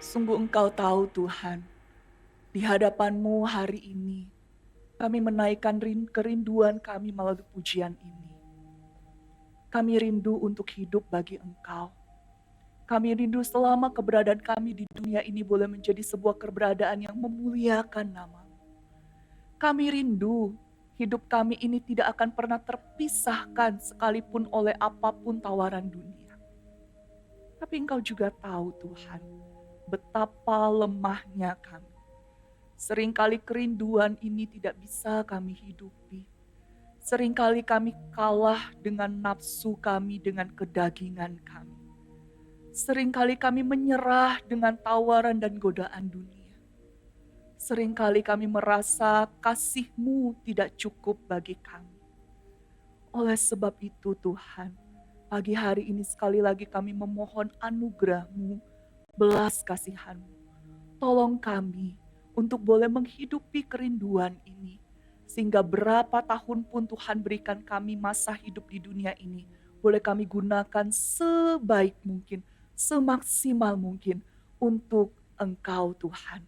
Sungguh Engkau tahu Tuhan, di hadapan-Mu hari ini, kami menaikkan kerinduan kami melalui pujian ini. Kami rindu untuk hidup bagi Engkau. Kami rindu selama keberadaan kami di dunia ini boleh menjadi sebuah keberadaan yang memuliakan nama-Mu. Kami rindu hidup kami ini tidak akan pernah terpisahkan sekalipun oleh apapun tawaran dunia. Tapi Engkau juga tahu Tuhan, betapa lemahnya kami. Seringkali kerinduan ini tidak bisa kami hidupi. Seringkali kami kalah dengan nafsu kami, dengan kedagingan kami. Seringkali kami menyerah dengan tawaran dan godaan dunia. Seringkali kami merasa kasih-Mu tidak cukup bagi kami. Oleh sebab itu Tuhan, pagi hari ini sekali lagi kami memohon anugerah-Mu, belas kasihan-Mu. Tolong kami untuk boleh menghidupi kerinduan ini. Sehingga berapa tahun pun Tuhan berikan kami masa hidup di dunia ini, boleh kami gunakan sebaik mungkin, semaksimal mungkin untuk Engkau Tuhan.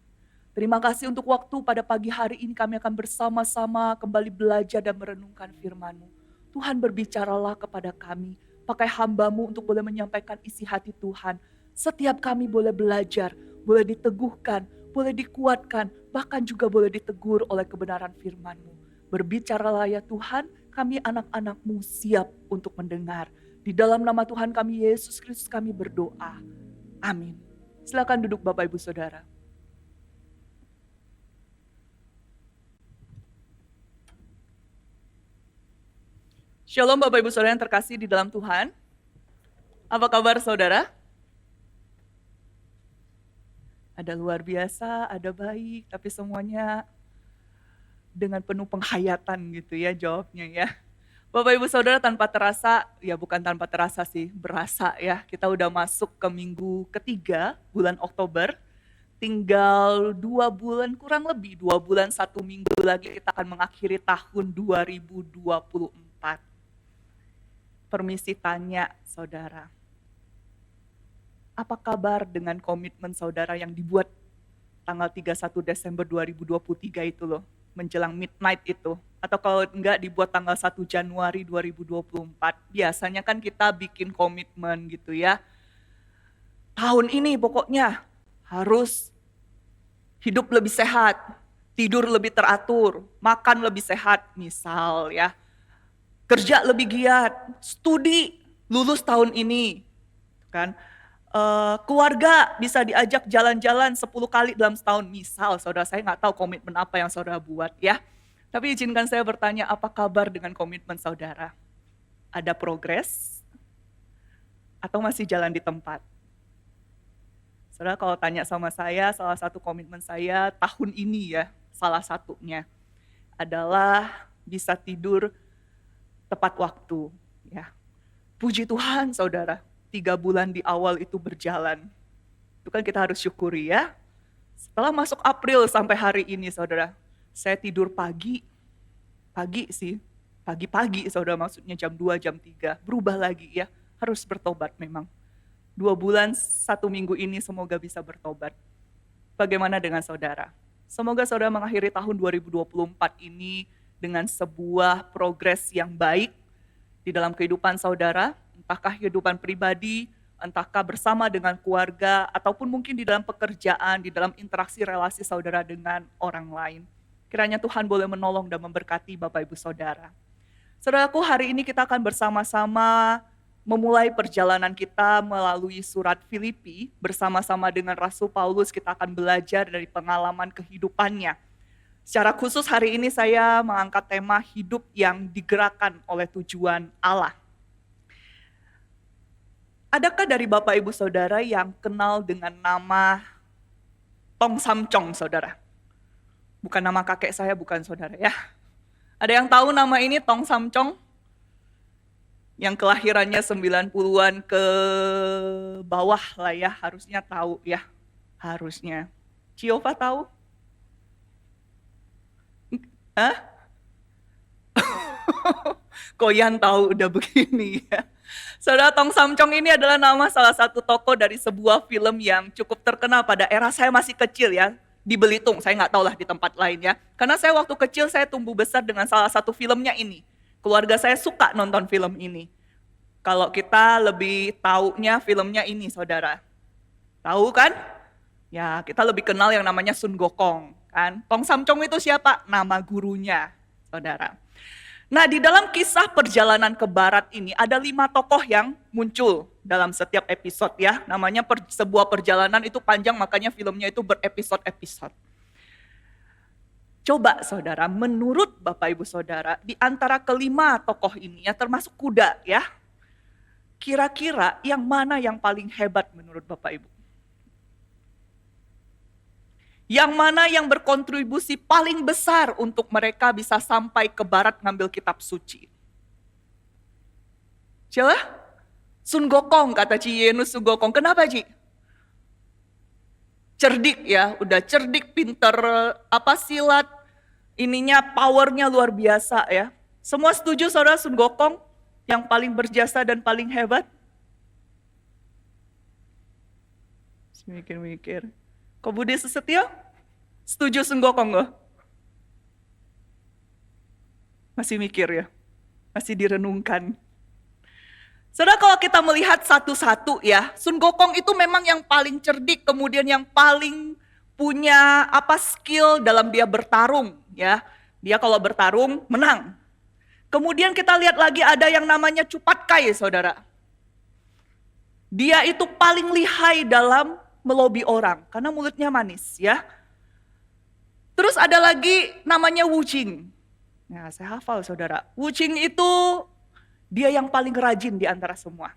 Terima kasih untuk waktu pada pagi hari ini kami akan bersama-sama kembali belajar dan merenungkan firman-Mu. Tuhan berbicaralah kepada kami, pakai hamba-Mu untuk boleh menyampaikan isi hati Tuhan. Setiap kami boleh belajar, boleh diteguhkan, boleh dikuatkan, bahkan juga boleh ditegur oleh kebenaran firman-Mu. Berbicaralah ya Tuhan, kami anak-anak-Mu siap untuk mendengar. Di dalam nama Tuhan kami Yesus Kristus kami berdoa. Amin. Silakan duduk Bapak Ibu Saudara. Shalom Bapak Ibu Saudara yang terkasih di dalam Tuhan. Apa kabar saudara? Ada luar biasa, ada baik, tapi semuanya dengan penuh penghayatan gitu ya jawabnya ya. Bapak Ibu Saudara tanpa terasa, ya bukan tanpa terasa sih, berasa ya. Kita udah masuk ke minggu ketiga bulan Oktober. Tinggal 2 bulan, kurang lebih 2 bulan 1 minggu lagi kita akan mengakhiri tahun 2024. Permisi tanya saudara, apa kabar dengan komitmen saudara yang dibuat tanggal 31 Desember 2023 itu loh, menjelang midnight itu. Atau kalau enggak dibuat tanggal 1 Januari 2024. Biasanya kan kita bikin komitmen gitu ya. Tahun ini pokoknya harus hidup lebih sehat, tidur lebih teratur, makan lebih sehat misal ya. Kerja lebih giat, studi, lulus tahun ini, kan? Keluarga bisa diajak jalan-jalan 10 kali dalam setahun, misal saudara. Saya nggak tahu komitmen apa yang saudara buat ya. Tapi izinkan saya bertanya, apa kabar dengan komitmen saudara? Ada progres? Atau masih jalan di tempat? Saudara kalau tanya sama saya, salah satu komitmen saya tahun ini ya, salah satunya adalah bisa tidur tepat waktu ya. Puji Tuhan saudara, 3 bulan di awal itu berjalan. Itu kan kita harus syukuri ya. Setelah masuk April sampai hari ini saudara, saya tidur pagi sih, pagi-pagi saudara, maksudnya jam 2, jam 3, berubah lagi ya, harus bertobat memang. 2 bulan 1 minggu ini semoga bisa bertobat. Bagaimana dengan saudara? Semoga saudara mengakhiri tahun 2024 ini dengan sebuah progres yang baik di dalam kehidupan saudara, entahkah kehidupan pribadi, entahkah bersama dengan keluarga, ataupun mungkin di dalam pekerjaan, di dalam interaksi relasi saudara dengan orang lain. Kiranya Tuhan boleh menolong dan memberkati Bapak Ibu Saudara. Saudaraku, hari ini kita akan bersama-sama memulai perjalanan kita melalui surat Filipi. Bersama-sama dengan Rasul Paulus kita akan belajar dari pengalaman kehidupannya. Secara khusus hari ini saya mengangkat tema hidup yang digerakkan oleh tujuan Allah. Adakah dari Bapak Ibu Saudara yang kenal dengan nama Tong Samcong saudara? Bukan nama kakek saya, bukan saudara ya. Ada yang tahu nama ini Tong Samcong? Yang kelahirannya 90-an ke bawah lah ya, harusnya tahu ya. Harusnya. Ciova tahu? Hah? Koyan tahu udah begini ya. Saudara, Tong Samcong ini adalah nama salah satu tokoh dari sebuah film yang cukup terkenal pada era saya masih kecil ya. Di Belitung, saya nggak tahu lah di tempat lain ya. Karena saya waktu kecil saya tumbuh besar dengan salah satu filmnya ini. Keluarga saya suka nonton film ini. Kalau kita lebih taunya filmnya ini, saudara. Tahu kan? Ya, kita lebih kenal yang namanya Sun Gokong. Kan? Tong Samcong itu siapa? Nama gurunya, saudara. Nah, di dalam kisah perjalanan ke barat ini ada 5 tokoh yang muncul dalam setiap episode ya. Namanya sebuah perjalanan itu panjang, makanya filmnya itu berepisode-episode. Coba saudara, menurut Bapak Ibu Saudara, di antara kelima tokoh ini ya, termasuk kuda ya, kira-kira yang mana yang paling hebat menurut Bapak Ibu? Yang mana yang berkontribusi paling besar untuk mereka bisa sampai ke barat ngambil kitab suci? Siapa? Sun Gokong, kata Ci Yenus Sun Gokong. Kenapa Ci? Cerdik ya, udah cerdik, pinter, silat, ininya powernya luar biasa ya. Semua setuju saudara Sun Gokong yang paling berjasa dan paling hebat? Mikir-mikir. Kok Budi Susetio? Setuju Sun Gokong loh? Masih mikir ya? Masih direnungkan. Saudara, kalau kita melihat satu-satu ya, Sun Gokong itu memang yang paling cerdik, kemudian yang paling punya skill dalam dia bertarung ya. Dia kalau bertarung menang. Kemudian kita lihat lagi ada yang namanya Cupat Kai, saudara. Dia itu paling lihai dalam melobi orang karena mulutnya manis ya. Terus ada lagi namanya Wu Jing. Nah, saya hafal saudara. Wu Jing itu dia yang paling rajin di antara semua.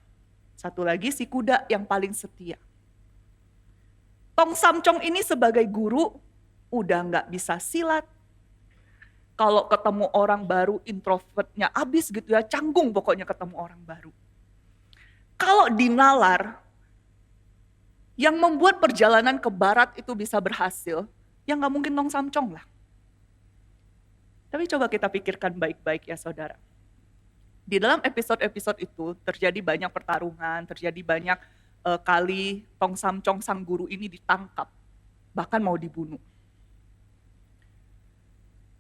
Satu lagi si kuda yang paling setia. Tong Samcong ini sebagai guru udah nggak bisa silat. Kalau ketemu orang baru introvertnya abis gitu ya, canggung pokoknya ketemu orang baru. Kalau di nalar, yang membuat perjalanan ke barat itu bisa berhasil, ya nggak mungkin Tong Samcong lah. Tapi coba kita pikirkan baik-baik ya saudara. Di dalam episode-episode itu terjadi banyak pertarungan, terjadi banyak kali Tong Samcong sang guru ini ditangkap, bahkan mau dibunuh.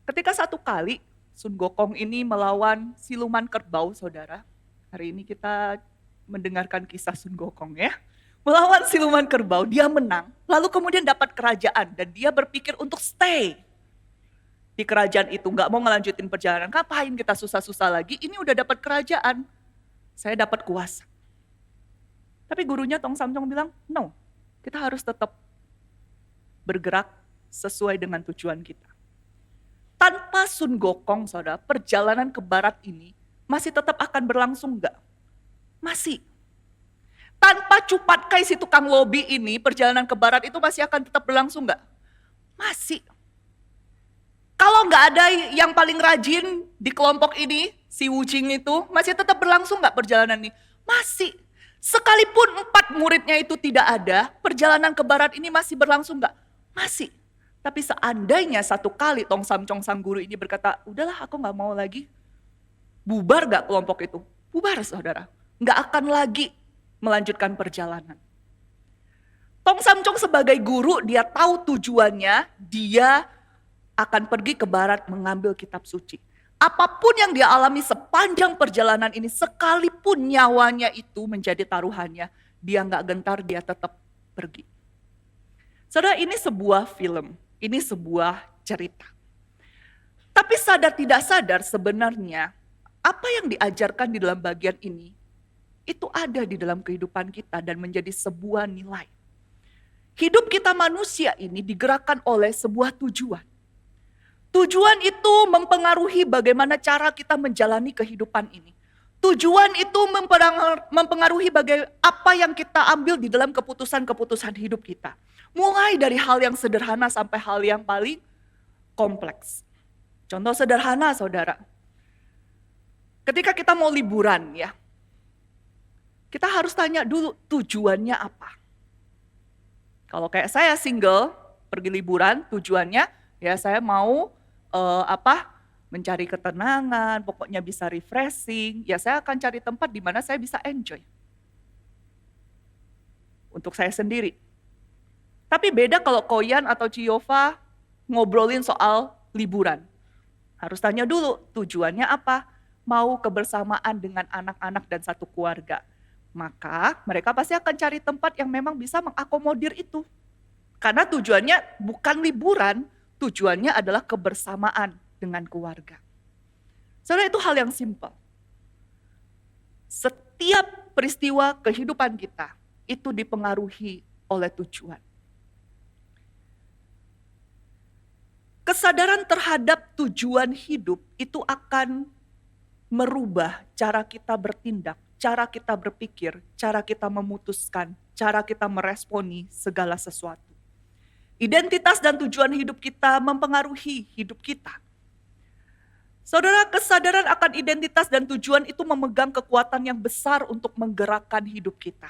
Ketika satu kali Sun Gokong ini melawan siluman kerbau, saudara. Hari ini kita mendengarkan kisah Sun Gokong ya. Melawan siluman kerbau, dia menang, lalu kemudian dapat kerajaan dan dia berpikir untuk stay di kerajaan itu, nggak mau ngelanjutin perjalanan. Ngapain kita susah-susah lagi? Ini udah dapat kerajaan, saya dapat kuasa. Tapi gurunya Tong Samcong bilang, no, kita harus tetap bergerak sesuai dengan tujuan kita. Tanpa Sun Gokong, saudara, perjalanan ke barat ini masih tetap akan berlangsung nggak? Masih. Tanpa Cupat Kai si tukang lobi ini, perjalanan ke barat itu masih akan tetap berlangsung nggak? Masih. Kalau nggak ada yang paling rajin di kelompok ini, si Wu Jing itu, masih tetap berlangsung nggak perjalanan ini? Masih. Sekalipun 4 muridnya itu tidak ada, perjalanan ke barat ini masih berlangsung nggak? Masih. Tapi seandainya satu kali Tong Samcong sang guru ini berkata, udahlah aku nggak mau lagi. Bubar nggak kelompok itu? Bubar saudara. Nggak akan lagi melanjutkan perjalanan. Tong Samcong sebagai guru, dia tahu tujuannya, dia akan pergi ke barat mengambil kitab suci. Apapun yang dia alami sepanjang perjalanan ini, sekalipun nyawanya itu menjadi taruhannya, dia nggak gentar, dia tetap pergi. Saudara, ini sebuah film, ini sebuah cerita. Tapi sadar tidak sadar sebenarnya, apa yang diajarkan di dalam bagian ini, itu ada di dalam kehidupan kita dan menjadi sebuah nilai. Hidup kita manusia ini digerakkan oleh sebuah tujuan. Tujuan itu mempengaruhi bagaimana cara kita menjalani kehidupan ini. Tujuan itu mempengaruhi apa yang kita ambil di dalam keputusan-keputusan hidup kita. Mulai dari hal yang sederhana sampai hal yang paling kompleks. Contoh sederhana saudara. Ketika kita mau liburan ya, kita harus tanya dulu tujuannya apa. Kalau kayak saya single, pergi liburan tujuannya ya saya mau mencari ketenangan, pokoknya bisa refreshing, ya saya akan cari tempat di mana saya bisa enjoy. Untuk saya sendiri. Tapi beda kalau Koyan atau Ciyova ngobrolin soal liburan. Harus tanya dulu tujuannya apa? Mau kebersamaan dengan anak-anak dan satu keluarga. Maka mereka pasti akan cari tempat yang memang bisa mengakomodir itu. Karena tujuannya bukan liburan, tujuannya adalah kebersamaan dengan keluarga. Saudara, itu hal yang simpel. Setiap peristiwa kehidupan kita itu dipengaruhi oleh tujuan. Kesadaran terhadap tujuan hidup itu akan merubah cara kita bertindak, cara kita berpikir, cara kita memutuskan, cara kita meresponi segala sesuatu. Identitas dan tujuan hidup kita mempengaruhi hidup kita. Saudara, kesadaran akan identitas dan tujuan itu memegang kekuatan yang besar untuk menggerakkan hidup kita.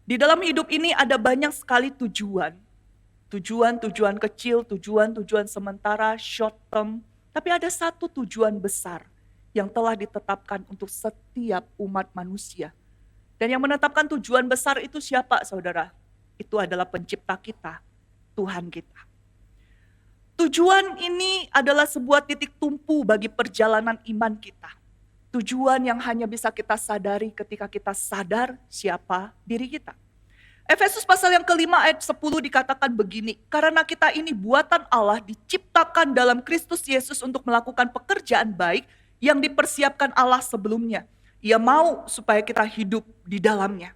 Di dalam hidup ini ada banyak sekali tujuan. Tujuan-tujuan kecil, tujuan-tujuan sementara, short term. Tapi ada satu tujuan besar yang telah ditetapkan untuk setiap umat manusia. Dan yang menetapkan tujuan besar itu siapa, saudara? Itu adalah pencipta kita, Tuhan kita. Tujuan ini adalah sebuah titik tumpu bagi perjalanan iman kita. Tujuan yang hanya bisa kita sadari ketika kita sadar siapa diri kita. Efesus pasal yang kelima ayat 10 dikatakan begini, karena kita ini buatan Allah diciptakan dalam Kristus Yesus untuk melakukan pekerjaan baik yang dipersiapkan Allah sebelumnya. Ia mau supaya kita hidup di dalamnya.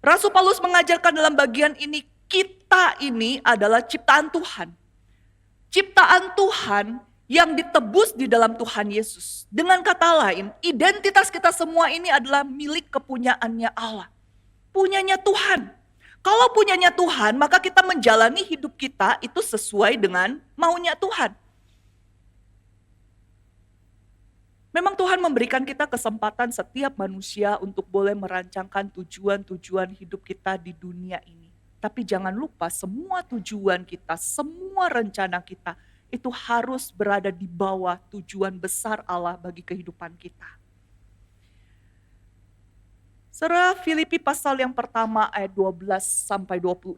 Rasul Paulus mengajarkan dalam bagian ini, kita ini adalah ciptaan Tuhan. Ciptaan Tuhan yang ditebus di dalam Tuhan Yesus. Dengan kata lain, identitas kita semua ini adalah milik kepunyaannya Allah. Punyanya Tuhan. Kalau punyanya Tuhan, maka kita menjalani hidup kita itu sesuai dengan maunya Tuhan. Memang Tuhan memberikan kita kesempatan setiap manusia untuk boleh merancangkan tujuan-tujuan hidup kita di dunia ini. Tapi jangan lupa semua tujuan kita, semua rencana kita itu harus berada di bawah tujuan besar Allah bagi kehidupan kita. Saudara, Filipi pasal yang pertama ayat 12 sampai 26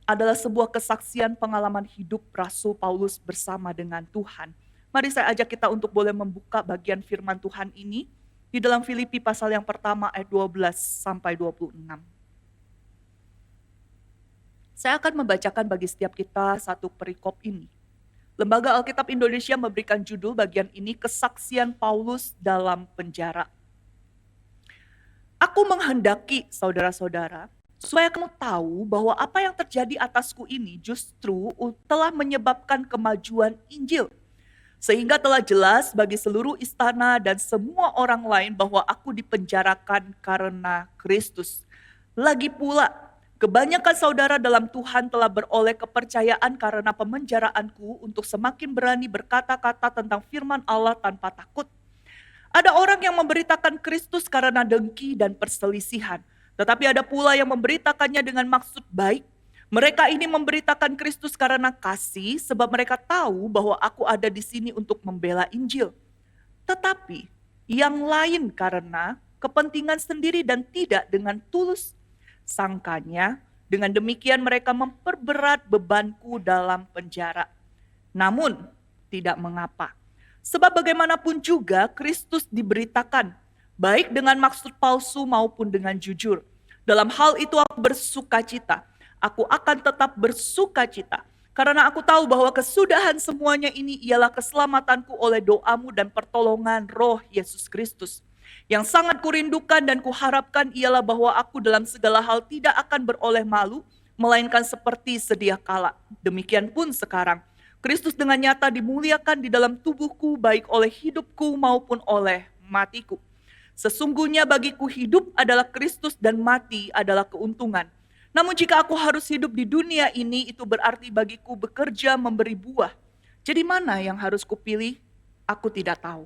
adalah sebuah kesaksian pengalaman hidup Rasul Paulus bersama dengan Tuhan. Mari saya ajak kita untuk boleh membuka bagian firman Tuhan ini di dalam Filipi pasal yang pertama ayat 12 sampai 26. Saya akan membacakan bagi setiap kita satu perikop ini. Lembaga Alkitab Indonesia memberikan judul bagian ini Kesaksian Paulus dalam Penjara. Aku menghendaki saudara-saudara supaya kamu tahu bahwa apa yang terjadi atasku ini justru telah menyebabkan kemajuan Injil. Sehingga telah jelas bagi seluruh istana dan semua orang lain bahwa aku dipenjarakan karena Kristus. Lagi pula, kebanyakan saudara dalam Tuhan telah beroleh kepercayaan karena pemenjaraanku untuk semakin berani berkata-kata tentang firman Allah tanpa takut. Ada orang yang memberitakan Kristus karena dengki dan perselisihan. Tetapi ada pula yang memberitakannya dengan maksud baik. Mereka ini memberitakan Kristus karena kasih sebab mereka tahu bahwa aku ada di sini untuk membela Injil. Tetapi yang lain karena kepentingan sendiri dan tidak dengan tulus. Sangkanya dengan demikian mereka memperberat bebanku dalam penjara. Namun tidak mengapa. Sebab bagaimanapun juga Kristus diberitakan, baik dengan maksud palsu maupun dengan jujur. Dalam hal itu aku bersukacita. Aku akan tetap bersukacita. Karena aku tahu bahwa kesudahan semuanya ini ialah keselamatanku oleh doamu dan pertolongan Roh Yesus Kristus. Yang sangat kurindukan dan kuharapkan ialah bahwa aku dalam segala hal tidak akan beroleh malu, melainkan seperti sedia kala. Demikian pun sekarang. Kristus dengan nyata dimuliakan di dalam tubuhku baik oleh hidupku maupun oleh matiku. Sesungguhnya bagiku hidup adalah Kristus dan mati adalah keuntungan. Namun jika aku harus hidup di dunia ini itu berarti bagiku bekerja memberi buah. Jadi mana yang harus kupilih? Aku tidak tahu.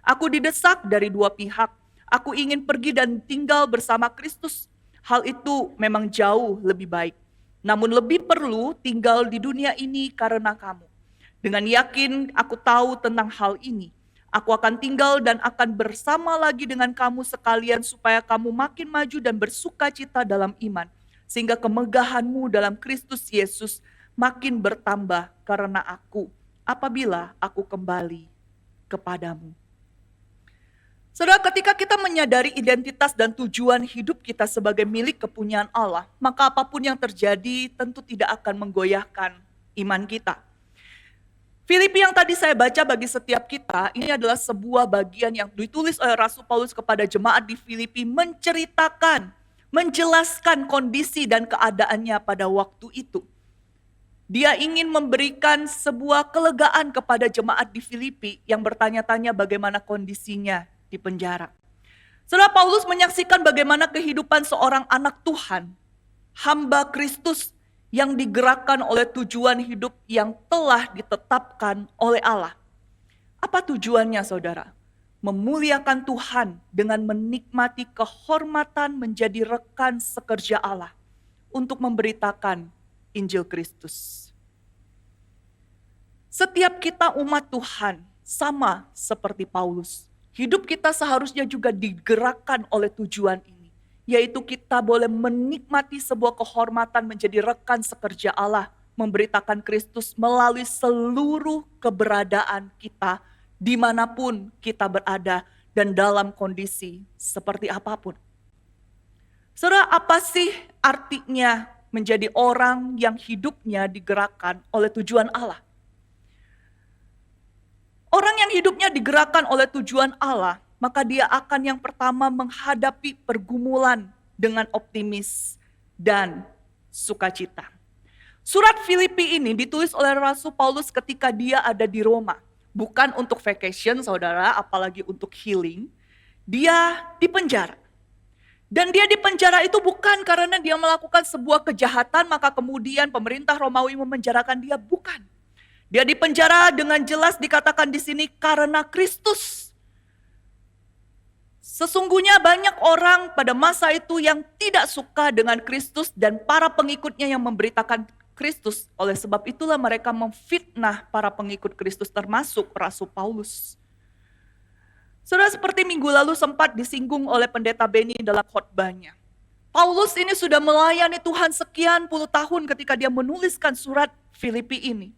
Aku didesak dari dua pihak. Aku ingin pergi dan tinggal bersama Kristus. Hal itu memang jauh lebih baik. Namun lebih perlu tinggal di dunia ini karena kamu. Dengan yakin aku tahu tentang hal ini. Aku akan tinggal dan akan bersama lagi dengan kamu sekalian supaya kamu makin maju dan bersuka cita dalam iman. Sehingga kemegahanmu dalam Kristus Yesus makin bertambah karena aku apabila aku kembali kepadamu. Saudara, ketika kita menyadari identitas dan tujuan hidup kita sebagai milik kepunyaan Allah, maka apapun yang terjadi tentu tidak akan menggoyahkan iman kita. Filipi yang tadi saya baca bagi setiap kita, ini adalah sebuah bagian yang ditulis oleh Rasul Paulus kepada jemaat di Filipi, menceritakan, menjelaskan kondisi dan keadaannya pada waktu itu. Dia ingin memberikan sebuah kelegaan kepada jemaat di Filipi yang bertanya-tanya bagaimana kondisinya di penjara. Saudara, Paulus menyaksikan bagaimana kehidupan seorang anak Tuhan, hamba Kristus yang digerakkan oleh tujuan hidup yang telah ditetapkan oleh Allah. Apa tujuannya, saudara? Memuliakan Tuhan dengan menikmati kehormatan menjadi rekan sekerja Allah untuk memberitakan Injil Kristus. Setiap kita umat Tuhan sama seperti Paulus. Hidup kita seharusnya juga digerakkan oleh tujuan ini. Yaitu kita boleh menikmati sebuah kehormatan menjadi rekan sekerja Allah. Memberitakan Kristus melalui seluruh keberadaan kita. Dimanapun kita berada dan dalam kondisi seperti apapun. Saudara, apa sih artinya menjadi orang yang hidupnya digerakkan oleh tujuan Allah? Orang yang hidupnya digerakkan oleh tujuan Allah, maka dia akan yang pertama menghadapi pergumulan dengan optimis dan sukacita. Surat Filipi ini ditulis oleh Rasul Paulus ketika dia ada di Roma. Bukan untuk vacation, saudara, apalagi untuk healing. Dia di penjara. Dan dia di penjara itu bukan karena dia melakukan sebuah kejahatan, maka kemudian pemerintah Romawi memenjarakan dia, bukan. Dia dipenjara dengan jelas dikatakan di sini karena Kristus. Sesungguhnya banyak orang pada masa itu yang tidak suka dengan Kristus dan para pengikutnya yang memberitakan Kristus. Oleh sebab itulah mereka memfitnah para pengikut Kristus termasuk Rasul Paulus. Saudara, seperti minggu lalu sempat disinggung oleh pendeta Benny dalam khotbahnya. Paulus ini sudah melayani Tuhan sekian puluh tahun ketika dia menuliskan surat Filipi ini.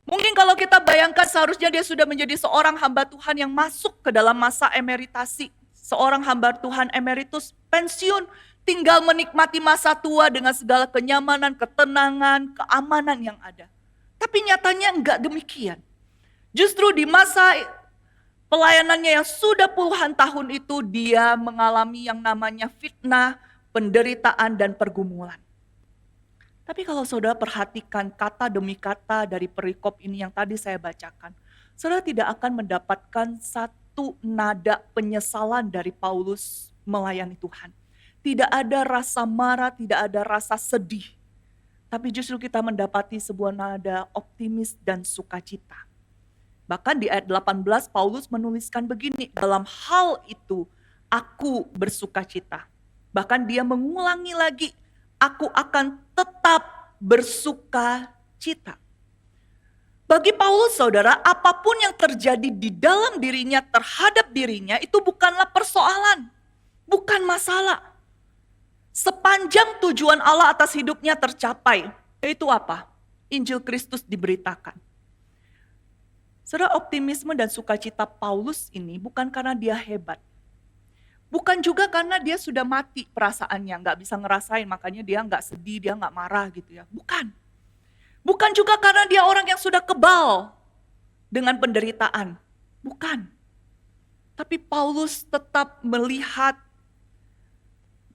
Mungkin kalau kita bayangkan seharusnya dia sudah menjadi seorang hamba Tuhan yang masuk ke dalam masa emeritasi. Seorang hamba Tuhan emeritus pensiun, tinggal menikmati masa tua dengan segala kenyamanan, ketenangan, keamanan yang ada. Tapi nyatanya enggak demikian. Justru di masa pelayanannya yang sudah puluhan tahun itu dia mengalami yang namanya fitnah, penderitaan dan pergumulan. Tapi kalau saudara perhatikan kata demi kata dari perikop ini yang tadi saya bacakan, saudara tidak akan mendapatkan satu nada penyesalan dari Paulus melayani Tuhan. Tidak ada rasa marah, tidak ada rasa sedih. Tapi justru kita mendapati sebuah nada optimis dan sukacita. Bahkan di ayat 18 Paulus menuliskan begini, dalam hal itu aku bersukacita. Bahkan dia mengulangi lagi, aku akan tetap bersuka cita. Bagi Paulus, saudara, apapun yang terjadi di dalam dirinya terhadap dirinya itu bukanlah persoalan, bukan masalah. Sepanjang tujuan Allah atas hidupnya tercapai, yaitu apa? Injil Kristus diberitakan. Saudara, optimisme dan sukacita Paulus ini bukan karena dia hebat. Bukan juga karena dia sudah mati perasaannya, gak bisa ngerasain, makanya dia gak sedih, dia gak marah gitu ya. Bukan. Bukan juga karena dia orang yang sudah kebal dengan penderitaan. Bukan. Tapi Paulus tetap melihat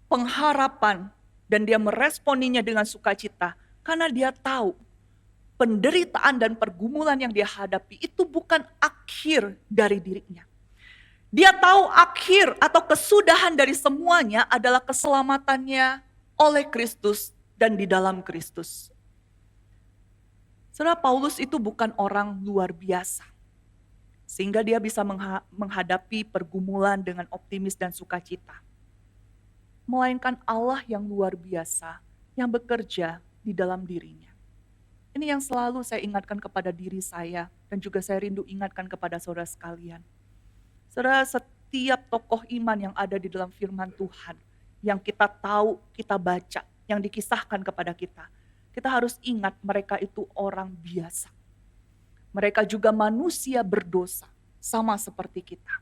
pengharapan dan dia meresponinya dengan sukacita. Karena dia tahu penderitaan dan pergumulan yang dia hadapi itu bukan akhir dari dirinya. Dia tahu akhir atau kesudahan dari semuanya adalah keselamatannya oleh Kristus dan di dalam Kristus. Saudara, Paulus itu bukan orang luar biasa. Sehingga dia bisa menghadapi pergumulan dengan optimis dan sukacita. Melainkan Allah yang luar biasa yang bekerja di dalam dirinya. Ini yang selalu saya ingatkan kepada diri saya dan juga saya rindu ingatkan kepada saudara sekalian. Saudara, setiap tokoh iman yang ada di dalam firman Tuhan, yang kita tahu, kita baca, yang dikisahkan kepada kita harus ingat mereka itu orang biasa. Mereka juga manusia berdosa, sama seperti kita.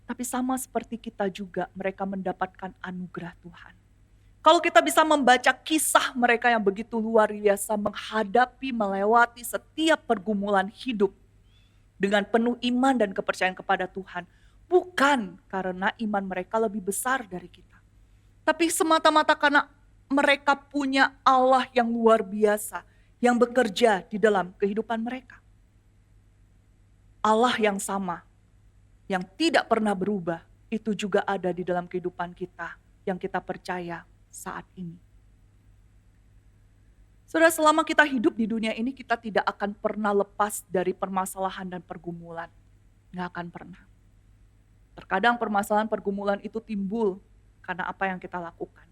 Tapi sama seperti kita juga, mereka mendapatkan anugerah Tuhan. Kalau kita bisa membaca kisah mereka yang begitu luar biasa, menghadapi, melewati setiap pergumulan hidup dengan penuh iman dan kepercayaan kepada Tuhan, bukan karena iman mereka lebih besar dari kita, tapi semata-mata karena mereka punya Allah yang luar biasa, yang bekerja di dalam kehidupan mereka. Allah yang sama, yang tidak pernah berubah, itu juga ada di dalam kehidupan kita, yang kita percaya saat ini. Saudara, selama kita hidup di dunia ini, kita tidak akan pernah lepas dari permasalahan dan pergumulan. Nggak akan pernah. Terkadang permasalahan pergumulan itu timbul karena apa yang kita lakukan.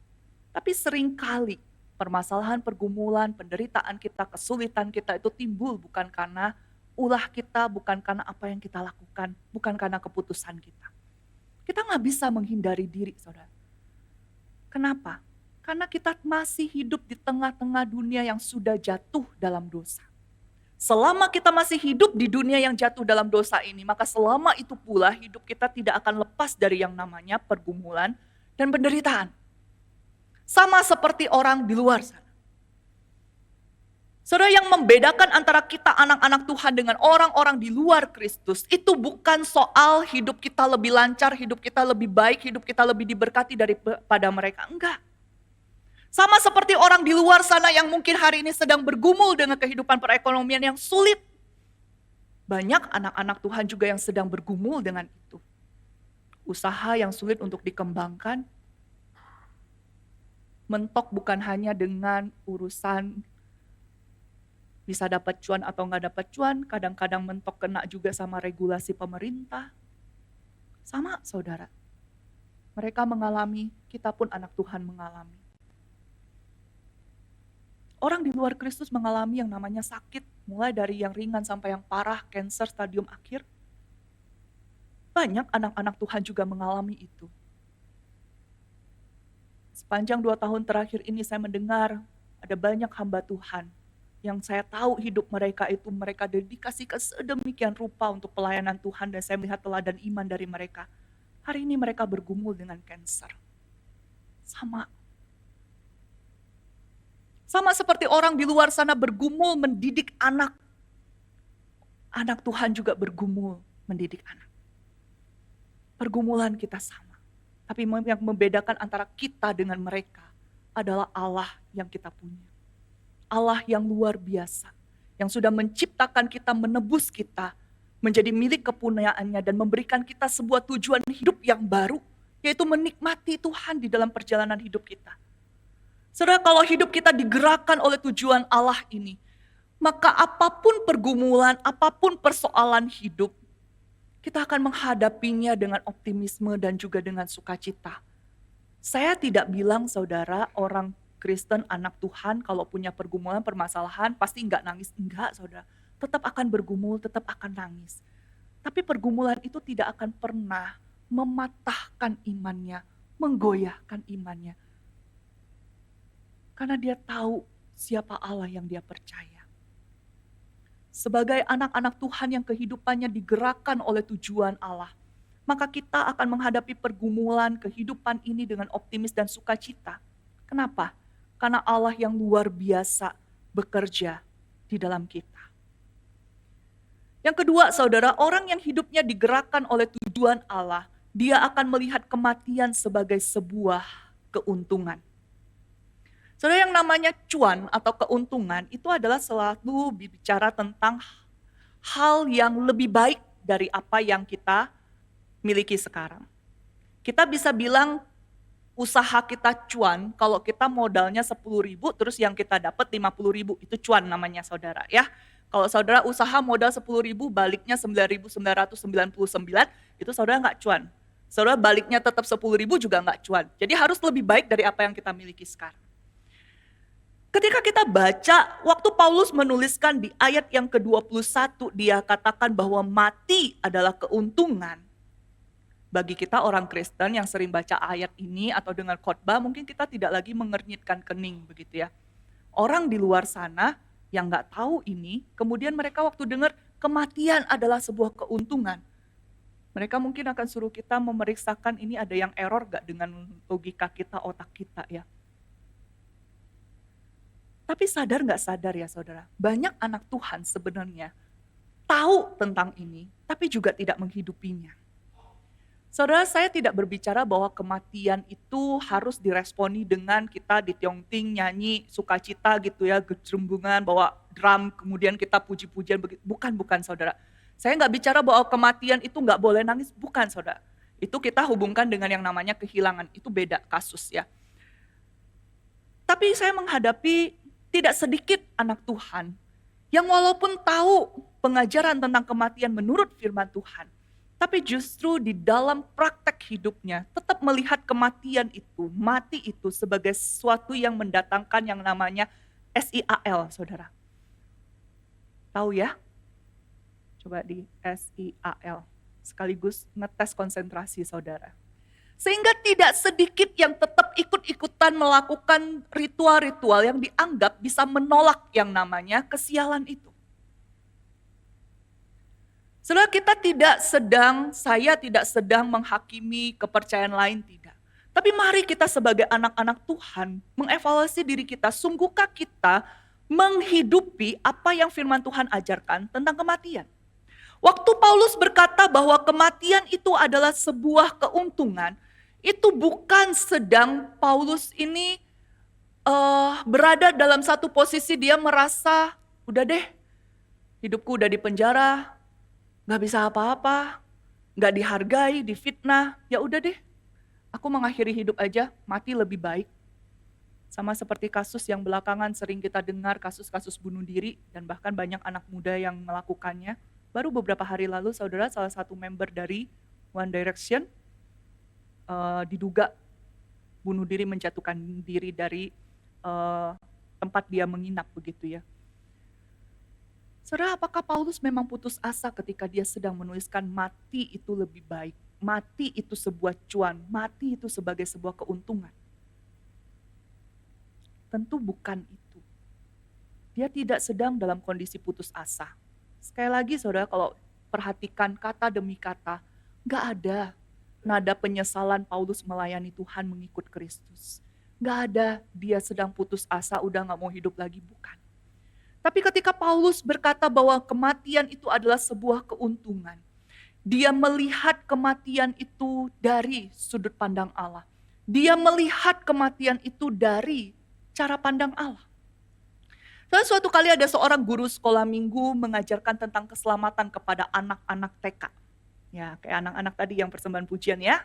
Tapi seringkali permasalahan pergumulan, penderitaan kita, kesulitan kita itu timbul bukan karena ulah kita, bukan karena apa yang kita lakukan, bukan karena keputusan kita. Kita nggak bisa menghindari diri, saudara. Kenapa? Karena kita masih hidup di tengah-tengah dunia yang sudah jatuh dalam dosa. Selama kita masih hidup di dunia yang jatuh dalam dosa ini, maka selama itu pula hidup kita tidak akan lepas dari yang namanya pergumulan dan penderitaan. Sama seperti orang di luar sana. Saudara, yang membedakan antara kita anak-anak Tuhan dengan orang-orang di luar Kristus, itu bukan soal hidup kita lebih lancar, hidup kita lebih baik, hidup kita lebih diberkati daripada mereka. Enggak. Sama seperti orang di luar sana yang mungkin hari ini sedang bergumul dengan kehidupan perekonomian yang sulit. Banyak anak-anak Tuhan juga yang sedang bergumul dengan itu. Usaha yang sulit untuk dikembangkan. Mentok bukan hanya dengan urusan bisa dapat cuan atau nggak dapat cuan. Kadang-kadang mentok kena juga sama regulasi pemerintah. Sama saudara. Mereka mengalami, kita pun anak Tuhan mengalami. Orang di luar Kristus mengalami yang namanya sakit, mulai dari yang ringan sampai yang parah, kanker stadium akhir. Banyak anak-anak Tuhan juga mengalami itu. Sepanjang 2 tahun terakhir ini saya mendengar ada banyak hamba Tuhan yang saya tahu hidup mereka itu mereka dedikasikan sedemikian rupa untuk pelayanan Tuhan dan saya melihat teladan iman dari mereka. Hari ini mereka bergumul dengan kanker. Sama seperti orang di luar sana bergumul mendidik anak. Anak Tuhan juga bergumul mendidik anak. Pergumulan kita sama. Tapi yang membedakan antara kita dengan mereka adalah Allah yang kita punya. Allah yang luar biasa. Yang sudah menciptakan kita, menebus kita. Menjadi milik kepunyaannya dan memberikan kita sebuah tujuan hidup yang baru. Yaitu menikmati Tuhan di dalam perjalanan hidup kita. Saudara, kalau hidup kita digerakkan oleh tujuan Allah ini, maka apapun pergumulan, apapun persoalan hidup, kita akan menghadapinya dengan optimisme dan juga dengan sukacita. Saya tidak bilang saudara, orang Kristen, anak Tuhan, kalau punya pergumulan, permasalahan, pasti enggak nangis. Enggak saudara, tetap akan bergumul, tetap akan nangis. Tapi pergumulan itu tidak akan pernah mematahkan imannya, menggoyahkan imannya. Karena dia tahu siapa Allah yang dia percaya. Sebagai anak-anak Tuhan yang kehidupannya digerakkan oleh tujuan Allah, maka kita akan menghadapi pergumulan kehidupan ini dengan optimis dan sukacita. Kenapa? Karena Allah yang luar biasa bekerja di dalam kita. Yang kedua, saudara, orang yang hidupnya digerakkan oleh tujuan Allah, dia akan melihat kematian sebagai sebuah keuntungan. Saudara, yang namanya cuan atau keuntungan itu adalah selalu bicara tentang hal yang lebih baik dari apa yang kita miliki sekarang. Kita bisa bilang usaha kita cuan kalau kita modalnya 10.000 terus yang kita dapat 50.000, itu cuan namanya saudara ya. Kalau saudara usaha modal 10.000 baliknya 9.999, itu saudara nggak cuan. Saudara baliknya tetap 10.000 juga nggak cuan. Jadi harus lebih baik dari apa yang kita miliki sekarang. Ketika kita baca, waktu Paulus menuliskan di ayat yang ke-21, dia katakan bahwa mati adalah keuntungan. Bagi kita orang Kristen yang sering baca ayat ini atau dengar khotbah, mungkin kita tidak lagi mengernyitkan kening begitu ya. Orang di luar sana yang nggak tahu ini, kemudian mereka waktu dengar kematian adalah sebuah keuntungan. Mereka mungkin akan suruh kita memeriksakan ini ada yang error gak dengan logika kita, otak kita ya. Tapi sadar nggak sadar ya saudara, banyak anak Tuhan sebenarnya tahu tentang ini, tapi juga tidak menghidupinya. Saudara, saya tidak berbicara bahwa kematian itu harus diresponi dengan kita ditiong-ting, nyanyi, sukacita gitu ya, gejrembungan, bawa drum, kemudian kita puji-pujian. Bukan saudara. Saya nggak bicara bahwa kematian itu nggak boleh nangis, bukan saudara. Itu kita hubungkan dengan yang namanya kehilangan, itu beda kasus ya. Tapi saya menghadapi tidak sedikit anak Tuhan yang walaupun tahu pengajaran tentang kematian menurut firman Tuhan, tapi justru di dalam praktek hidupnya tetap melihat kematian itu, mati itu sebagai sesuatu yang mendatangkan yang namanya SIAL, saudara. Tahu ya? Coba di SIAL, sekaligus ngetes konsentrasi saudara. Sehingga tidak sedikit yang tetap ikut-ikutan melakukan ritual-ritual yang dianggap bisa menolak yang namanya kesialan itu. Saudara, saya tidak sedang menghakimi kepercayaan lain, tidak. Tapi mari kita sebagai anak-anak Tuhan mengevaluasi diri kita, sungguhkah kita menghidupi apa yang firman Tuhan ajarkan tentang kematian? Waktu Paulus berkata bahwa kematian itu adalah sebuah keuntungan, itu bukan sedang Paulus ini berada dalam satu posisi dia merasa, udah deh, hidupku udah di penjara, gak bisa apa-apa, gak dihargai, difitnah, ya udah deh, aku mengakhiri hidup aja, mati lebih baik. Sama seperti kasus yang belakangan sering kita dengar, kasus-kasus bunuh diri, dan bahkan banyak anak muda yang melakukannya. Baru beberapa hari lalu, saudara, salah satu member dari One Direction diduga bunuh diri, menjatuhkan diri dari tempat dia menginap begitu ya. Saudara, apakah Paulus memang putus asa ketika dia sedang menuliskan mati itu lebih baik, mati itu sebuah cuan, mati itu sebagai sebuah keuntungan? Tentu bukan itu. Dia tidak sedang dalam kondisi putus asa. Sekali lagi saudara, kalau perhatikan kata demi kata, gak ada nada penyesalan Paulus melayani Tuhan mengikut Kristus. Gak ada dia sedang putus asa, udah gak mau hidup lagi, bukan. Tapi ketika Paulus berkata bahwa kematian itu adalah sebuah keuntungan, dia melihat kematian itu dari sudut pandang Allah. Dia melihat kematian itu dari cara pandang Allah. Dan suatu kali ada seorang guru sekolah minggu mengajarkan tentang keselamatan kepada anak-anak TK. Ya, kayak anak-anak tadi yang persembahan pujian ya.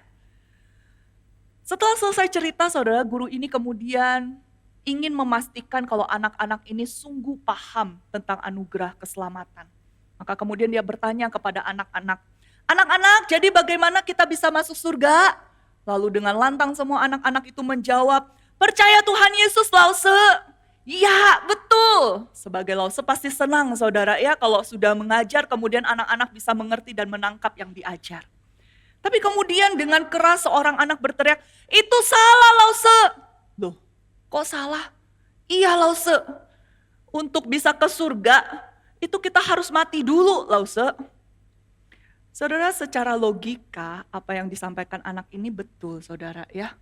Setelah selesai cerita, saudara, guru ini kemudian ingin memastikan kalau anak-anak ini sungguh paham tentang anugerah keselamatan. Maka kemudian dia bertanya kepada anak-anak, "Anak-anak, jadi bagaimana kita bisa masuk surga?" Lalu dengan lantang semua anak-anak itu menjawab, "Percaya Tuhan Yesus, Lause." Ya, betul. Sebagai Lause pasti senang saudara ya kalau sudah mengajar kemudian anak-anak bisa mengerti dan menangkap yang diajar. Tapi kemudian dengan keras seorang anak berteriak, "Itu salah Lause." Loh, kok salah? Iya Lause, untuk bisa ke surga itu kita harus mati dulu Lause. Saudara, secara logika apa yang disampaikan anak ini betul saudara ya.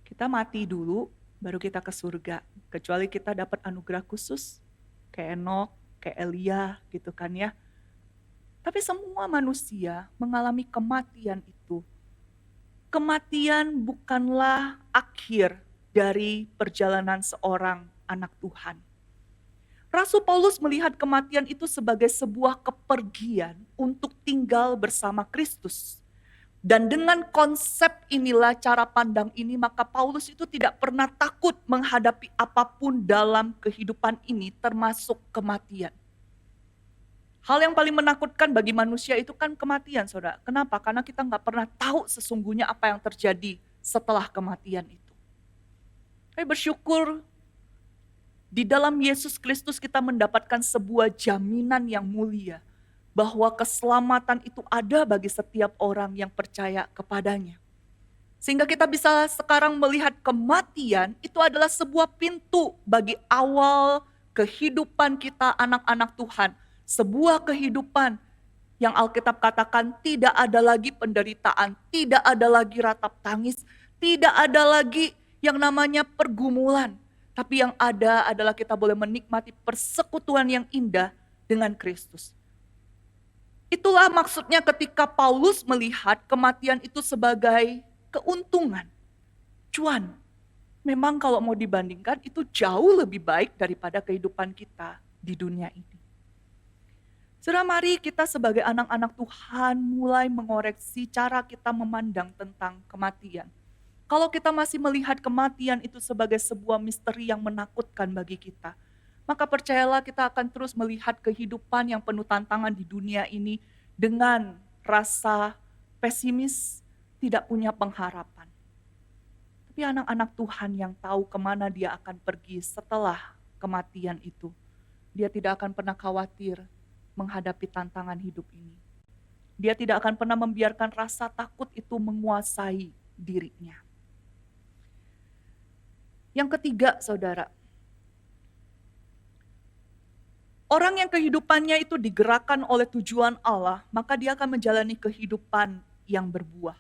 Kita mati dulu baru kita ke surga, kecuali kita dapat anugerah khusus, kayak Enok, kayak Elia gitu kan ya. Tapi semua manusia mengalami kematian itu. Kematian bukanlah akhir dari perjalanan seorang anak Tuhan. Rasul Paulus melihat kematian itu sebagai sebuah kepergian untuk tinggal bersama Kristus. Dan dengan konsep inilah, cara pandang ini, maka Paulus itu tidak pernah takut menghadapi apapun dalam kehidupan ini, termasuk kematian. Hal yang paling menakutkan bagi manusia itu kan kematian, saudara. Kenapa? Karena kita nggak pernah tahu sesungguhnya apa yang terjadi setelah kematian itu. Saya bersyukur Di dalam Yesus Kristus kita mendapatkan sebuah jaminan yang mulia bahwa keselamatan itu ada bagi setiap orang yang percaya kepadanya. Sehingga kita bisa sekarang melihat kematian itu adalah sebuah pintu bagi awal kehidupan kita anak-anak Tuhan. Sebuah kehidupan yang Alkitab katakan tidak ada lagi penderitaan, tidak ada lagi ratap tangis, tidak ada lagi yang namanya pergumulan. Tapi yang ada adalah kita boleh menikmati persekutuan yang indah dengan Kristus. Itulah maksudnya ketika Paulus melihat kematian itu sebagai keuntungan, cuan. Memang kalau mau dibandingkan itu jauh lebih baik daripada kehidupan kita di dunia ini. Saudara, mari kita sebagai anak-anak Tuhan mulai mengoreksi cara kita memandang tentang kematian. Kalau kita masih melihat kematian itu sebagai sebuah misteri yang menakutkan bagi kita, maka percayalah kita akan terus melihat kehidupan yang penuh tantangan di dunia ini dengan rasa pesimis, tidak punya pengharapan. Tapi anak-anak Tuhan yang tahu kemana dia akan pergi setelah kematian itu, dia tidak akan pernah khawatir menghadapi tantangan hidup ini. Dia tidak akan pernah membiarkan rasa takut itu menguasai dirinya. Yang ketiga, saudara, orang yang kehidupannya itu digerakkan oleh tujuan Allah, maka dia akan menjalani kehidupan yang berbuah.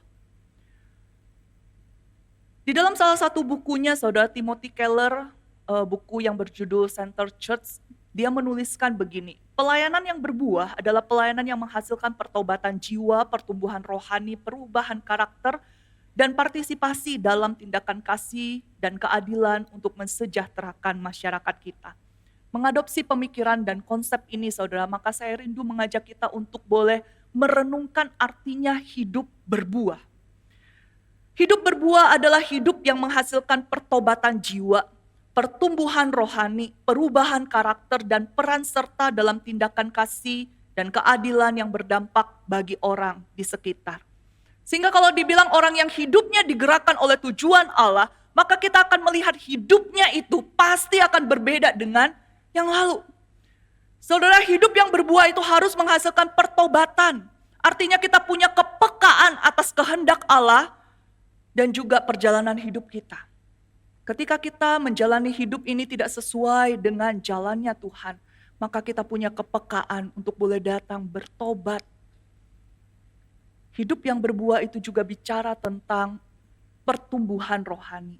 Di dalam salah satu bukunya, saudara, Timothy Keller, buku yang berjudul Center Church, dia menuliskan begini, pelayanan yang berbuah adalah pelayanan yang menghasilkan pertobatan jiwa, pertumbuhan rohani, perubahan karakter, dan partisipasi dalam tindakan kasih dan keadilan untuk mensejahterakan masyarakat kita. Mengadopsi pemikiran dan konsep ini, saudara, maka saya rindu mengajak kita untuk boleh merenungkan artinya hidup berbuah. Hidup berbuah adalah hidup yang menghasilkan pertobatan jiwa, pertumbuhan rohani, perubahan karakter, dan peran serta dalam tindakan kasih dan keadilan yang berdampak bagi orang di sekitar. Sehingga kalau dibilang orang yang hidupnya digerakkan oleh tujuan Allah, maka kita akan melihat hidupnya itu pasti akan berbeda dengan yang lalu. Saudara, hidup yang berbuah itu harus menghasilkan pertobatan. Artinya kita punya kepekaan atas kehendak Allah dan juga perjalanan hidup kita. Ketika kita menjalani hidup ini tidak sesuai dengan jalannya Tuhan, maka kita punya kepekaan untuk boleh datang bertobat. Hidup yang berbuah itu juga bicara tentang pertumbuhan rohani.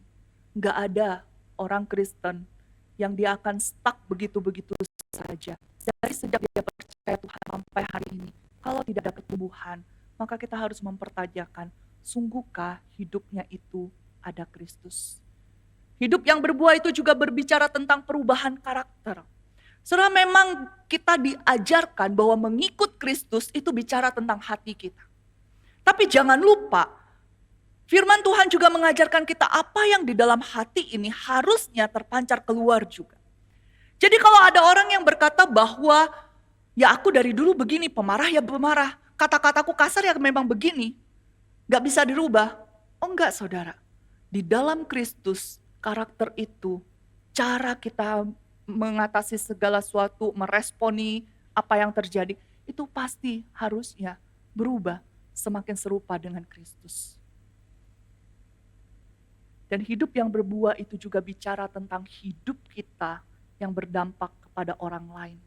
Enggak ada orang Kristen yang dia akan stuck begitu-begitu saja. Dari sejak dia percaya Tuhan sampai hari ini, kalau tidak ada pertumbuhan, maka kita harus mempertanyakan, sungguhkah hidupnya itu ada Kristus? Hidup yang berbuah itu juga berbicara tentang perubahan karakter. Saudara, memang kita diajarkan bahwa mengikut Kristus itu bicara tentang hati kita. Tapi jangan lupa, firman Tuhan juga mengajarkan kita apa yang di dalam hati ini harusnya terpancar keluar juga. Jadi kalau ada orang yang berkata bahwa, ya aku dari dulu begini, pemarah ya pemarah, kata-kataku kasar ya memang begini, gak bisa dirubah. Oh enggak, saudara, di dalam Kristus karakter itu, cara kita mengatasi segala sesuatu, meresponi apa yang terjadi, itu pasti harusnya berubah semakin serupa dengan Kristus. Dan hidup yang berbuah itu juga bicara tentang hidup kita yang berdampak kepada orang lain.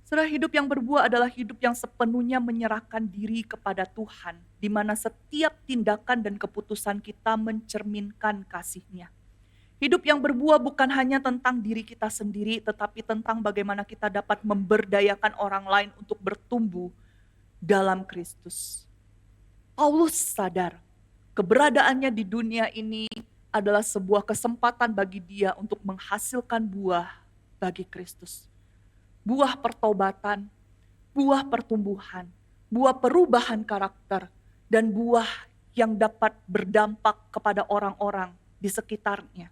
Saudara, hidup yang berbuah adalah hidup yang sepenuhnya menyerahkan diri kepada Tuhan, di mana setiap tindakan dan keputusan kita mencerminkan kasih-Nya. Hidup yang berbuah bukan hanya tentang diri kita sendiri, tetapi tentang bagaimana kita dapat memberdayakan orang lain untuk bertumbuh dalam Kristus. Paulus sadar keberadaannya di dunia ini adalah sebuah kesempatan bagi dia untuk menghasilkan buah bagi Kristus. Buah pertobatan, buah pertumbuhan, buah perubahan karakter, dan buah yang dapat berdampak kepada orang-orang di sekitarnya.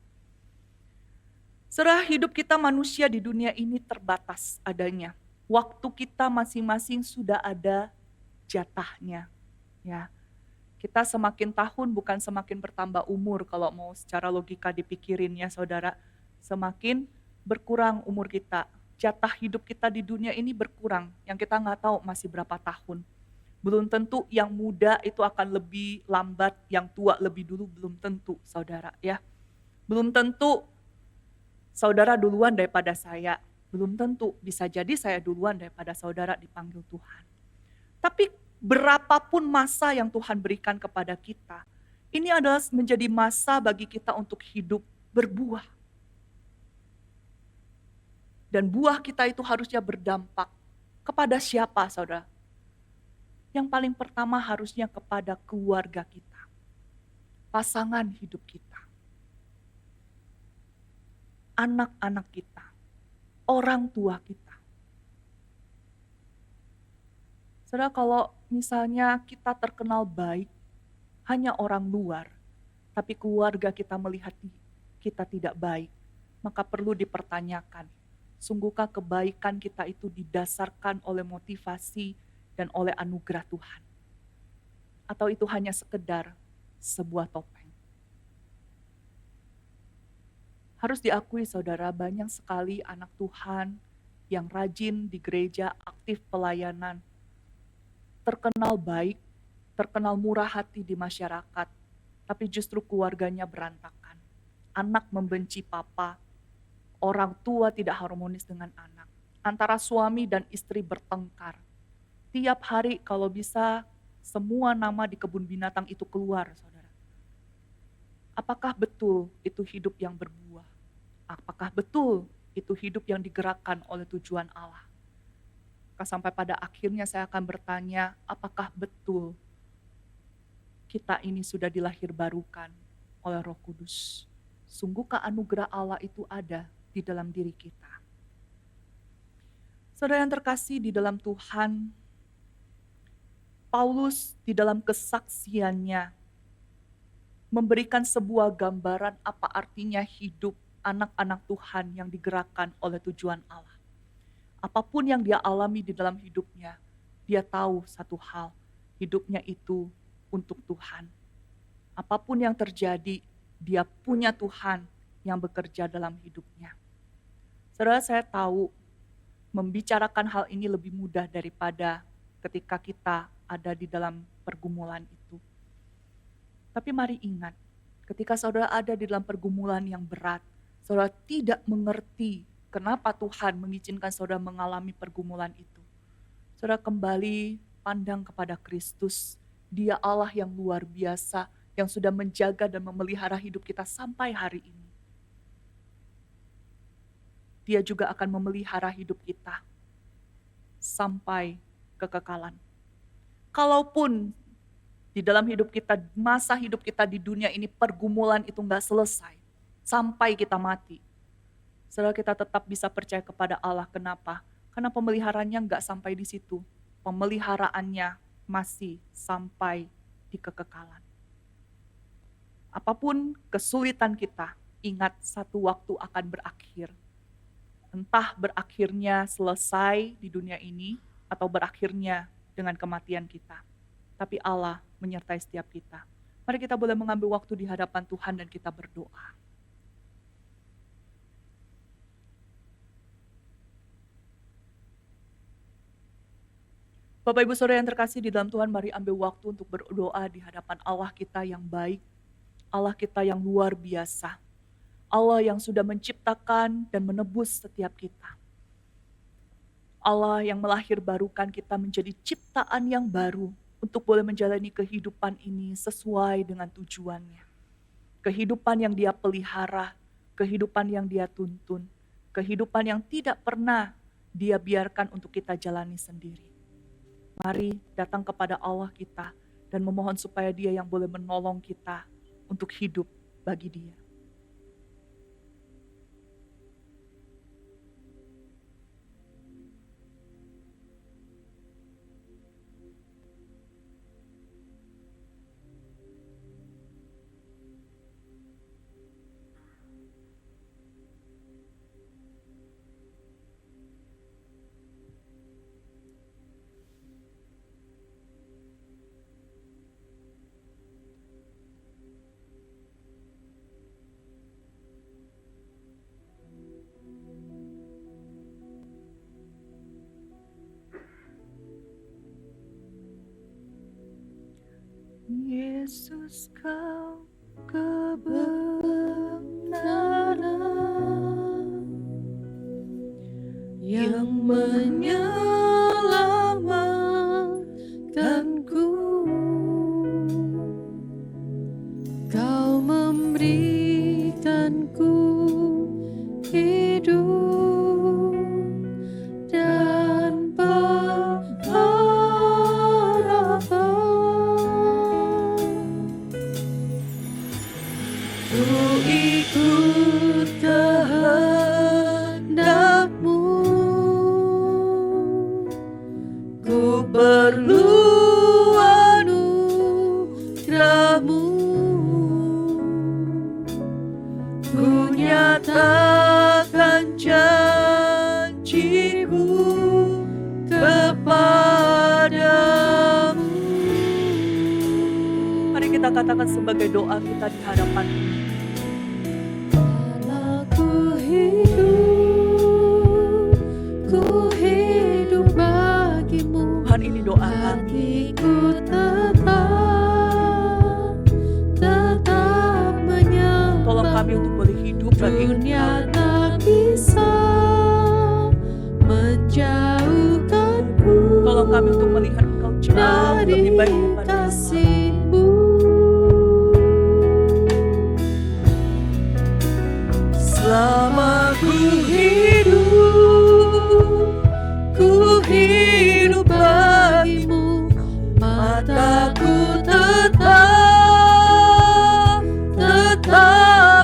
Saudara, hidup kita manusia di dunia ini terbatas adanya. Waktu kita masing-masing sudah ada jatahnya, ya. Kita semakin tahun bukan semakin bertambah umur kalau mau secara logika dipikirin ya saudara. Semakin berkurang umur kita. Jatah hidup kita di dunia ini berkurang. Yang kita nggak tahu masih berapa tahun. Belum tentu yang muda itu akan lebih lambat, yang tua lebih dulu belum tentu saudara ya. Belum tentu saudara duluan daripada saya. Belum tentu, bisa jadi saya duluan daripada saudara dipanggil Tuhan. Tapi berapapun masa yang Tuhan berikan kepada kita, ini adalah menjadi masa bagi kita untuk hidup berbuah. Dan buah kita itu harusnya berdampak kepada siapa, saudara? Yang paling pertama harusnya kepada keluarga kita, pasangan hidup kita, anak-anak kita, orang tua kita. Saudara, kalau misalnya kita terkenal baik, hanya orang luar, tapi keluarga kita melihat kita tidak baik, maka perlu dipertanyakan, sungguhkah kebaikan kita itu didasarkan oleh motivasi dan oleh anugerah Tuhan? Atau itu hanya sekedar sebuah topeng? Harus diakui saudara, banyak sekali anak Tuhan yang rajin di gereja, aktif pelayanan, terkenal baik, terkenal murah hati di masyarakat, tapi justru keluarganya berantakan. Anak membenci papa, orang tua tidak harmonis dengan anak. Antara suami dan istri bertengkar. Tiap hari kalau bisa semua nama di kebun binatang itu keluar, saudara. Apakah betul itu hidup yang berbuah? Apakah betul itu hidup yang digerakkan oleh tujuan Allah? Sampai pada akhirnya saya akan bertanya, apakah betul kita ini sudah dilahirbarukan oleh Roh Kudus? Sungguhkah anugerah Allah itu ada di dalam diri kita? Saudara yang terkasih di dalam Tuhan, Paulus di dalam kesaksiannya memberikan sebuah gambaran apa artinya hidup anak-anak Tuhan yang digerakkan oleh tujuan Allah. Apapun yang dia alami di dalam hidupnya, dia tahu satu hal, hidupnya itu untuk Tuhan. Apapun yang terjadi, dia punya Tuhan yang bekerja dalam hidupnya. Saudara, saya tahu membicarakan hal ini lebih mudah daripada ketika kita ada di dalam pergumulan itu. Tapi mari ingat, ketika saudara ada di dalam pergumulan yang berat, saudara tidak mengerti kenapa Tuhan mengizinkan saudara mengalami pergumulan itu. Saudara kembali pandang kepada Kristus. Dia Allah yang luar biasa, yang sudah menjaga dan memelihara hidup kita sampai hari ini. Dia juga akan memelihara hidup kita sampai kekekalan. Kalaupun di dalam hidup kita, masa hidup kita di dunia ini pergumulan itu gak selesai sampai kita mati, saudara kita tetap bisa percaya kepada Allah. Kenapa? Karena pemeliharaannya nggak sampai di situ. Pemeliharaannya masih sampai di kekekalan. Apapun kesulitan kita, ingat satu waktu akan berakhir. Entah berakhirnya selesai di dunia ini, atau berakhirnya dengan kematian kita. Tapi Allah menyertai setiap kita. Mari kita boleh mengambil waktu di hadapan Tuhan dan kita berdoa. Bapak Ibu Saudara yang terkasih di dalam Tuhan, mari ambil waktu untuk berdoa di hadapan Allah kita yang baik, Allah kita yang luar biasa, Allah yang sudah menciptakan dan menebus setiap kita. Allah yang melahirbarukan kita menjadi ciptaan yang baru untuk boleh menjalani kehidupan ini sesuai dengan tujuannya. Kehidupan yang Dia pelihara, kehidupan yang Dia tuntun, kehidupan yang tidak pernah Dia biarkan untuk kita jalani sendiri. Mari datang kepada Allah kita dan memohon supaya Dia yang boleh menolong kita untuk hidup bagi Dia. Kau kebenaran yang menyelamatkanku. Kau memberikanku hidup dan pengharapan. Ku ikut kehendak-Mu, ku perlu anugerah-Mu. Ku nyatakan janji-Ku kepadamu. Mari kita katakan sebagai doa kita di hadapan. Ku hidup bagi-Mu. Tuhan, ini doa kami. Hatiku tetap menyembah. Tolong kami untuk boleh hidup bagi Dunia Engkau. tak bisa menjauhkanku Tolong kami untuk melihat Engkau jauh lebih baik dari daripada yang lain. kasih-Mu. Selama ku hidup bagi-Mu. Mataku tetap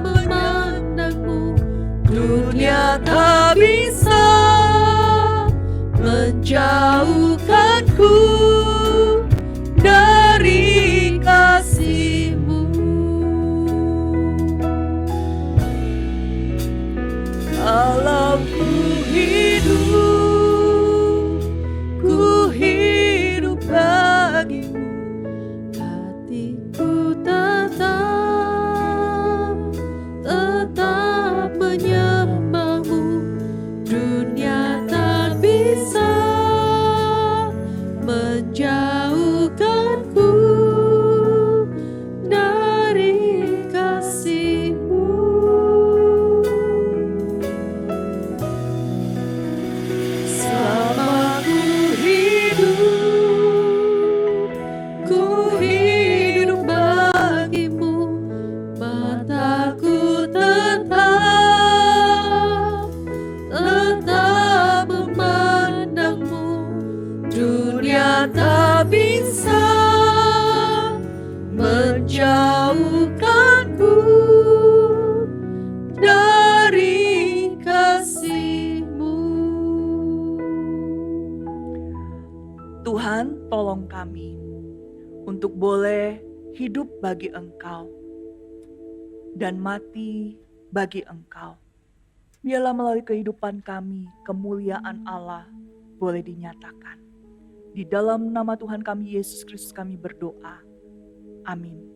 memandang-Mu. Dunia tak bisa menjauhkanku dari kasih-Mu. Kalau ku hidup bagi-Mu. Hatiku tetap menyembah-Mu. Dunia tak bisa menjauhkanku dari kasih-Mu. Selama ku hidup bagi-Mu. Mataku tetap memandang-Mu. Dunia tak bisa menjauhkanku dari kasih-Mu. Tuhan, tolong kami untuk boleh hidup bagi Engkau dan mati bagi Engkau. Biarlah melalui kehidupan kami, kemuliaan Allah boleh dinyatakan. Di dalam nama Tuhan kami, Yesus Kristus, kami berdoa. Amin.